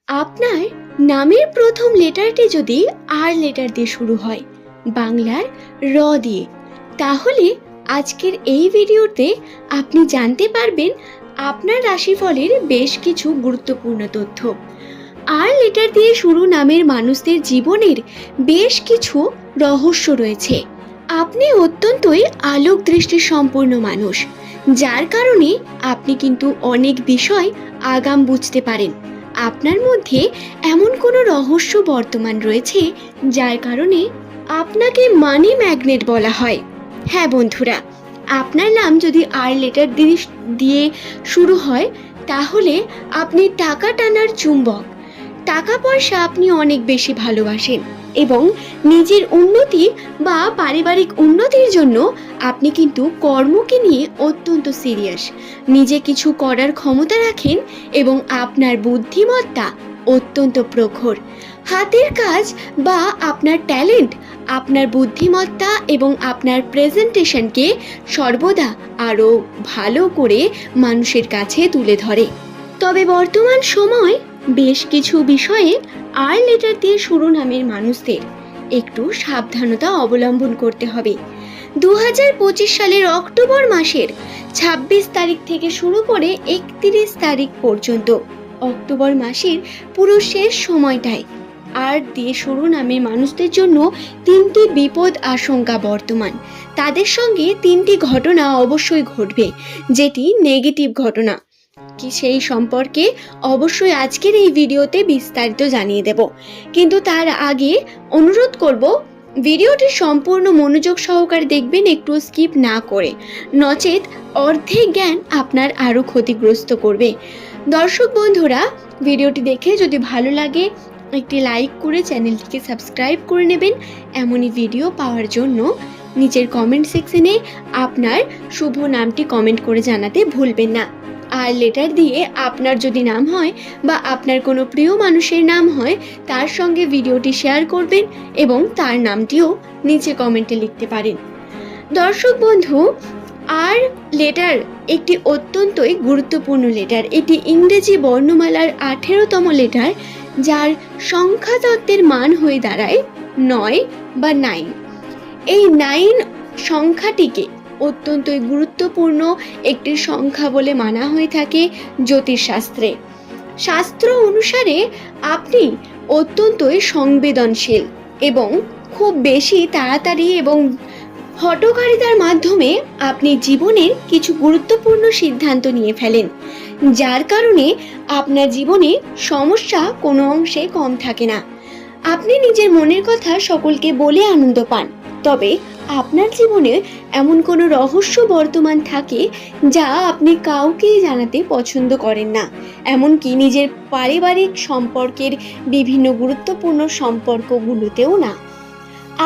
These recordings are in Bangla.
আপনার নামের প্রথম লেটারটি যদি আর লেটার দিয়ে শুরু হয়, বাংলার র দিয়ে, তাহলে আজকের এই ভিডিওতে আপনি জানতে পারবেন আপনার রাশিফলের বেশ কিছু গুরুত্বপূর্ণ তথ্য। আর লেটার দিয়ে শুরু নামের মানুষদের জীবনের বেশ কিছু রহস্য রয়েছে। আপনি অত্যন্তই আলোক দৃষ্টি সম্পন্ন মানুষ, যার কারণে আপনি কিন্তু অনেক বিষয় আগাম বুঝতে পারেন। আপনার মধ্যে এমন কোনো রহস্য বর্তমান রয়েছে যার কারণে আপনাকে মানি ম্যাগনেট বলা হয়। হ্যাঁ বন্ধুরা, আপনার নাম যদি আর লেটার দিয়ে শুরু হয়, তাহলে আপনি টাকা টানার চুম্বক। টাকা পয়সা আপনি অনেক বেশি ভালোবাসেন এবং নিজের উন্নতি বা পারিবারিক উন্নতির জন্য আপনি কিন্তু কর্মকে নিয়ে অত্যন্ত সিরিয়াস। নিজে কিছু করার ক্ষমতা রাখেন এবং আপনার বুদ্ধিমত্তা অত্যন্ত প্রখর। হাতের কাজ বা আপনার ট্যালেন্ট আপনার বুদ্ধিমত্তা এবং আপনার প্রেজেন্টেশনকে সর্বদা আরও ভালো করে মানুষের কাছে তুলে ধরে। তবে বর্তমান সময় বেশ কিছু বিষয়ে আর লেটার দিয়ে শুরু নামের মানুষদের একটু সাবধানতা অবলম্বন করতে হবে। 2025 সালের অক্টোবর মাসের 26 তারিখ থেকে শুরু করে 31 তারিখ পর্যন্ত, অক্টোবর মাসের পুরো শেষ সময়টায় আর দিয়ে শুরু নামের মানুষদের জন্য তিনটি বিপদ আশঙ্কা বর্তমান। তাদের সঙ্গে তিনটি ঘটনা অবশ্যই ঘটবে, যেটি নেগেটিভ ঘটনা। কি সেই সম্পর্কে অবশ্যই আজকের এই ভিডিওতে বিস্তারিত জানিয়ে দেব, কিন্তু তার আগে অনুরোধ করব ভিডিওটি সম্পূর্ণ মনোযোগ সহকারে দেখবেন, একটু স্কিপ না করে, নচেত অর্ধেক জ্ঞান আপনার আরও ক্ষতিগ্রস্ত করবে। দর্শক বন্ধুরা, ভিডিওটি দেখে যদি ভালো লাগে একটি লাইক করে চ্যানেলটিকে সাবস্ক্রাইব করে নেবেন। এমনই ভিডিও পাওয়ার জন্য নিচের কমেন্ট সেকশনে আপনার শুভ নামটি কমেন্ট করে জানাতে ভুলবেন না। আর লেটার দিয়ে আপনার যদি নাম হয় বা আপনার কোনো প্রিয় মানুষের নাম হয়, তার সঙ্গে ভিডিওটি শেয়ার করবেন এবং তার নামটিও নিচে কমেন্টে লিখতে পারেন। দর্শক বন্ধু, আর লেটার একটি অত্যন্তই গুরুত্বপূর্ণ লেটার। এটি ইংরেজি বর্ণমালার 18তম লেটার, যার সংখ্যাতত্ত্বের মান হয়ে দাঁড়ায় 9 বা 9। এই 9 সংখ্যাটিকে অত্যন্তই গুরুত্বপূর্ণ একটি সংখ্যা বলে মানা হয়ে থাকে জ্যোতিষশাস্ত্রে। শাস্ত্র অনুসারে আপনি অত্যন্তই সংবেদনশীল এবং খুব বেশি তাড়াতাড়ি এবং হঠকারিতার মাধ্যমে আপনি জীবনের কিছু গুরুত্বপূর্ণ সিদ্ধান্ত নিয়ে ফেলেন, যার কারণে আপনার জীবনে সমস্যা কোনো অংশে কম থাকে না। আপনি নিজের মনের কথা সকলকে বলে আনন্দ পান, তবে আপনার জীবনে এমন কোনো রহস্য বর্তমান থাকে যা আপনি কাউকেই জানাতে পছন্দ করেন না, এমনকি নিজের পারিবারিক সম্পর্কের বিভিন্ন গুরুত্বপূর্ণ সম্পর্কগুলোতেও না।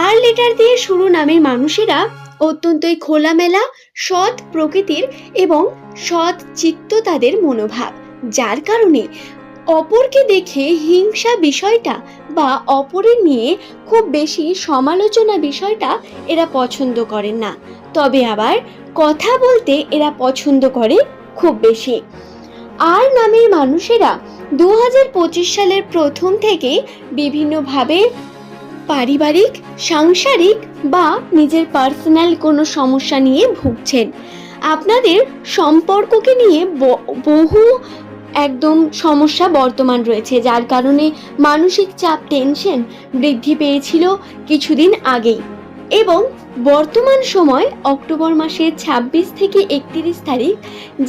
আর লেটার দিয়ে শুরু নামের মানুষেরা অত্যন্তই খোলামেলা, সৎ প্রকৃতির এবং সৎ চিত্ত তাদের মনোভাব, যার কারণে অপরকে দেখে হিংসা বিষয়টা বা অপরের নিয়ে খুব বেশি সমালোচনা বিষয়টা এরা পছন্দ করেন না, তবে আবার কথা বলতে এরা পছন্দ করে খুব বেশি। আর নামের মানুষেরা 2025 সালের প্রথম থেকে বিভিন্নভাবে পারিবারিক, সাংসারিক বা নিজের পার্সোনাল কোনো সমস্যা নিয়ে ভুগছেন। আপনাদের সম্পর্ককে নিয়ে বহু একদম সমস্যা বর্তমান রয়েছে, যার কারণে মানসিক চাপ, টেনশন বৃদ্ধি পেয়েছিল কিছুদিন আগেই। এবং বর্তমান সময় অক্টোবর মাসের 26 থেকে 31 তারিখ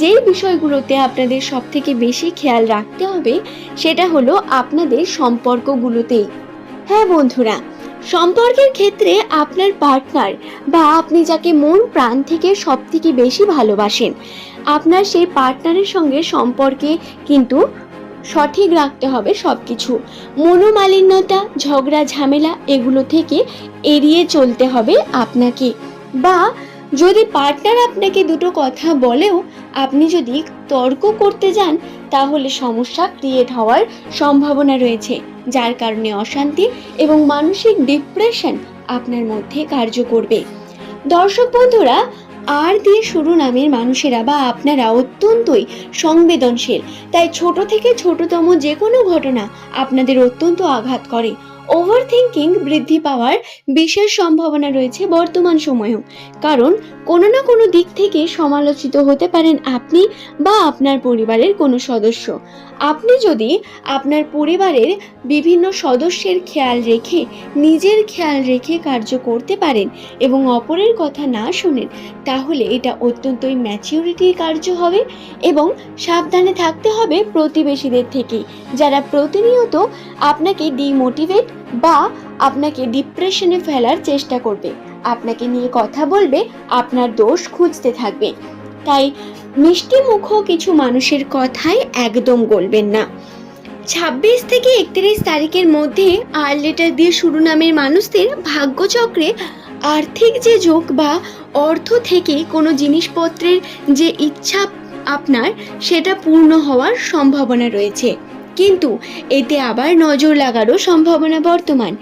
যেই বিষয়গুলোতে আপনাদের সব থেকে বেশি খেয়াল রাখতে হবে, সেটা হলো আপনাদের সম্পর্কগুলোতেই। হ্যাঁ বন্ধুরা, সম্পর্কের ক্ষেত্রে আপনার পার্টনার বা আপনি যাকে মন প্রাণ থেকে সব থেকে বেশি ভালোবাসেন, আপনার সেই পার্টনারের সঙ্গে সম্পর্কে কিন্তু সঠিক রাখতে হবে সব কিছু। মনোমালিন্যতা, ঝগড়া ঝামেলা এগুলো থেকে এড়িয়ে চলতে হবে আপনাকে। বা যদি পার্টনার আপনাকে দুটো কথা বলেও আপনি যদি তর্ক করতে যান, তাহলে সমস্যা ক্রিয়েট হওয়ার সম্ভাবনা রয়েছে, যার কারণে অশান্তি এবং মানসিক ডিপ্রেশন আপনার মধ্যে কার্য করবে। দর্শক বন্ধুরা, আর দিয়ে শুরু নামের মানুষেরা বা আপনারা অত্যন্তই সংবেদনশীল, তাই ছোট থেকে ছোটতম যে কোনো ঘটনা আপনাদের অত্যন্ত আঘাত করে। ওভার থিঙ্কিং বৃদ্ধি পাওয়ার বিশেষ সম্ভাবনা রয়েছে বর্তমান সময়েও, কারণ কোনো না কোনো দিক থেকে সমালোচিত হতে পারেন আপনি বা আপনার পরিবারের কোনো সদস্য। আপনি যদি আপনার পরিবারের বিভিন্ন সদস্যের খেয়াল রেখে নিজের খেয়াল রেখে কার্য করতে পারেন এবং অপরের কথা না শোনেন, তাহলে এটা অত্যন্তই ম্যাচিউরিটির কার্য হবে। এবং সাবধানে থাকতে হবে প্রতিবেশীদের থেকে, যারা প্রতিনিয়ত আপনাকে ডিমোটিভেট বা আপনাকে ডিপ্রেশনে ফেলার চেষ্টা করবে, আপনাকে নিয়ে কথা বলবে, আপনার দোষ খুঁজতে থাকবে। তাই মিষ্টি মুখো কিছু মানুষের কথায় একদম গলবেন না। 26 থেকে 31 তারিখের মধ্যে আর লেটার দিয়ে শুরু নামের মানুষদের ভাগ্যচক্রে আর্থিক যে যোগ বা অর্থ থেকে কোনো জিনিসপত্রের যে ইচ্ছা আপনার, সেটা পূর্ণ হওয়ার সম্ভাবনা রয়েছে, কিন্তু এতে আবার নজর লাগারও সম্ভাবনা বর্তমান।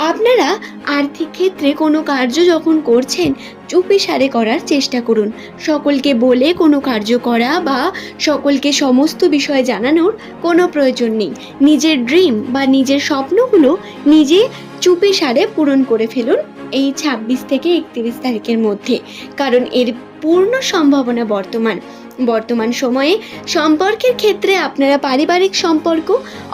আপনারা আর্থিক ক্ষেত্রে কোনো কার্য যখন করছেন, চুপিসারে করার চেষ্টা করুন। সকলকে বলে কোনো কার্য করা বা সকলকে সমস্ত বিষয় জানানোর কোনো প্রয়োজন নেই। নিজের ড্রিম বা নিজের স্বপ্নগুলো নিজে চুপিসারে পূরণ করে ফেলুন এই 26 থেকে 31 তারিখের মধ্যে, কারণ এর পূর্ণ সম্ভাবনা বর্তমান সময়ে সম্পর্কের ক্ষেত্রে আপনারা পারিবারিক সম্পর্ক,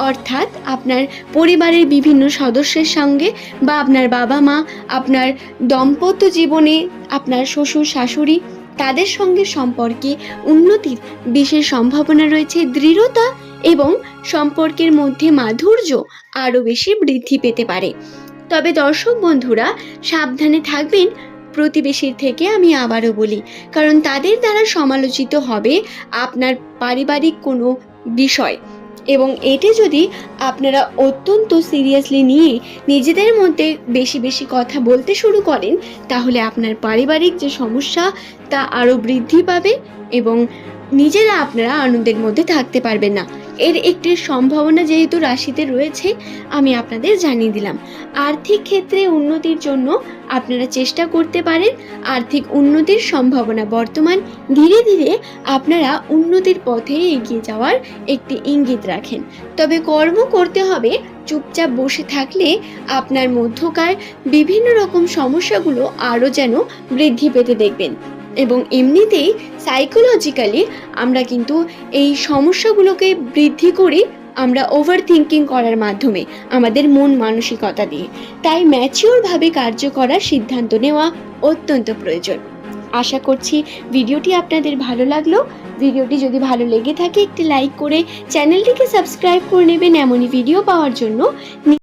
অর্থাৎ আপনার পরিবারের বিভিন্ন সদস্যের সঙ্গে বা আপনার বাবা মা, আপনার দাম্পত্য জীবনে আপনার শ্বশুর শাশুড়ি, তাদের সঙ্গে সম্পর্কে উন্নতির বিশেষ সম্ভাবনা রয়েছে। দৃঢ়তা এবং সম্পর্কের মধ্যে মাধুর্য আরও বেশি বৃদ্ধি পেতে পারে। তবে দর্শক বন্ধুরা, সাবধানে থাকবেন প্রতিবেশীর থেকে, আমি আবারও বলি, কারণ তাদের দ্বারা সমালোচিত হবে আপনার পারিবারিক কোনো বিষয়, এবং এটি যদি আপনারা অত্যন্ত সিরিয়াসলি নিয়ে নিজেদের মধ্যে বেশি বেশি কথা বলতে শুরু করেন, তাহলে আপনার পারিবারিক যে সমস্যা তা আরও বৃদ্ধি পাবে এবং নিজেরা আপনারা আনন্দের মধ্যে থাকতে পারবেন না। এর একটি সম্ভাবনা যেহেতু রাশিতে রয়েছে, আমি আপনাদের জানিয়ে দিলাম। আর্থিক ক্ষেত্রে উন্নতির জন্য আপনারা চেষ্টা করতে পারেন। আর্থিক উন্নতির সম্ভাবনা বর্তমান, ধীরে ধীরে আপনারা উন্নতির পথে এগিয়ে যাওয়ার একটি ইঙ্গিত রাখেন। তবে কর্ম করতে হবে, চুপচাপ বসে থাকলে আপনার মধ্যকার বিভিন্ন রকম সমস্যাগুলো আরও যেন বৃদ্ধি পেতে দেখবেন। এবং এমনিতেই সাইকোলজিক্যালি আমরা কিন্তু এই সমস্যাগুলোকে বৃদ্ধি করি আমরা ওভার থিঙ্কিং করার মাধ্যমে, আমাদের মন মানসিকতা দিয়ে। তাই ম্যাচিওরভাবে কার্য করার সিদ্ধান্ত নেওয়া অত্যন্ত প্রয়োজন। আশা করছি ভিডিওটি আপনাদের ভালো লাগলো। ভিডিওটি যদি ভালো লেগে থাকে একটি লাইক করে চ্যানেলটিকে সাবস্ক্রাইব করে নেবেন এমনই ভিডিও পাওয়ার জন্য।